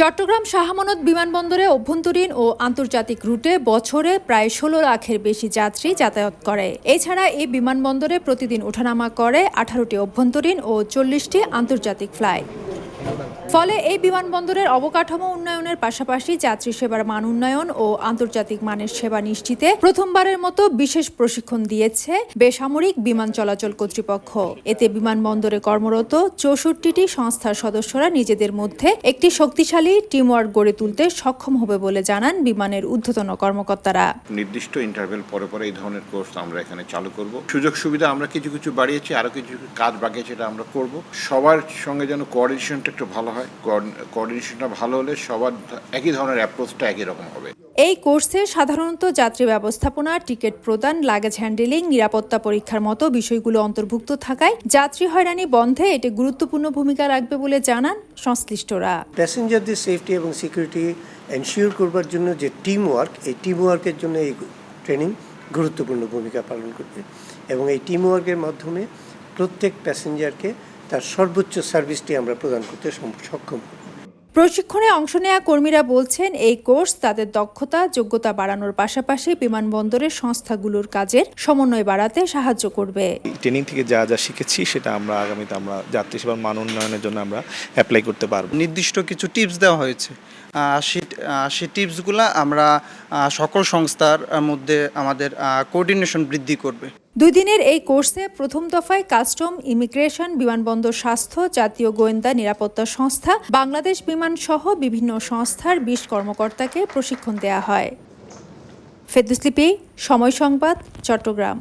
চট্টগ্রাম শাহ আমানত বিমানবন্দরে অভ্যন্তরীণ ও আন্তর্জাতিক রুটে বছরে প্রায় ১৬ লাখের বেশি যাত্রী যাতায়াত করে। এছাড়া এই বিমানবন্দরে প্রতিদিন ওঠানামা করে ১৮টি অভ্যন্তরীণ ও ৪০টি আন্তর্জাতিক ফ্লাইট। ফলে এই বিমানবন্দরের অবকাঠামো উন্নয়নের পাশাপাশি যাত্রী সেবার মান উন্নয়ন ও আন্তর্জাতিক মানের সেবা নিশ্চিতে প্রথমবারের মতো বিশেষ প্রশিক্ষণ দিয়েছে বেসামরিক বিমান চলাচল কর্তৃপক্ষ। এতে বিমানবন্দরে কর্মরত ৬৪টি সংস্থার সদস্যরা নিজেদের মধ্যে একটি শক্তিশালী টিমওয়ার্ক গড়ে তুলতে সক্ষম হবে বলে জানান বিমানের ঊর্ধ্বতন কর্মকর্তারা। নির্দিষ্ট ইন্টারভেল পরে পরে এই ধরনের কোর্স আমরা এখানে চালু করব। সুযোগ সুবিধা আমরা কিছু কিছু বাড়িয়েছি, আরো কিছু কাজ বাকি সেটা আমরা করব। সবার সঙ্গে যেন কোঅর্ডিনেশনটা একটু ভালো হয়, কোঅর্ডিনেশনটা ভালো হলে সবার একই ধরনের অ্যাপ্রোচটা একই রকম হবে। এই কোর্সে সাধারণত যাত্রী ব্যবস্থাপনা, টিকিট প্রদান, লাগেজ হ্যান্ডেলিং, নিরাপত্তা পরীক্ষার মতো বিষয়গুলো অন্তর্ভুক্ত থাকায় যাত্রী হয়রানি বন্ধে এটি গুরুত্বপূর্ণ ভূমিকা রাখবে বলে জানান সংশ্লিষ্টরা। প্যাসেঞ্জারদের সেফটি এবং সিকিউরিটি এনশিওর করবার জন্য যে টিম ওয়ার্ক, এই টিম ওয়ার্কের জন্য এই ট্রেনিং গুরুত্বপূর্ণ ভূমিকা পালন করবে এবং এই টিম ওয়ার্কের মাধ্যমে প্রত্যেক প্যাসেঞ্জারকে তার সর্বোচ্চ সার্ভিসটি আমরা প্রদান করতে সক্ষম হব। প্রশিক্ষণে অংশ নেওয়া কর্মীরা বলছেন, এই কোর্স তাদের দক্ষতা, যোগ্যতা বাড়ানোর পাশাপাশি বিমানবন্দরের সংস্থাগুলোর কাজের সমন্বয় বাড়াতে সাহায্য করবে। ট্রেনিং থেকে যা যা শিখেছি সেটা আমরা আগামীতে আমরা যাত্রী সেবার মান উন্নয়নের জন্য আমরা অ্যাপ্লাই করতে পারবো। নির্দিষ্ট কিছু টিপস দেওয়া হয়েছে, সেই টিপসগুলো আমরা সকল সংস্থার মধ্যে আমাদের কোঅর্ডিনেশন বৃদ্ধি করবে। 2 দিনের এই কোর্সে প্রথম দফায় কাস্টম, ইমিগ্রেশন, বিমানবন্দর স্বাস্থ্য, জাতীয় গোয়েন্দা নিরাপত্তা সংস্থা, বাংলাদেশ বিমান সহ বিভিন্ন সংস্থার 20 কর্মকর্তাকে প্রশিক্ষণ দেওয়া হয়। ফেরদৌস লিপি, সময় সংবাদ, চট্টগ্রাম।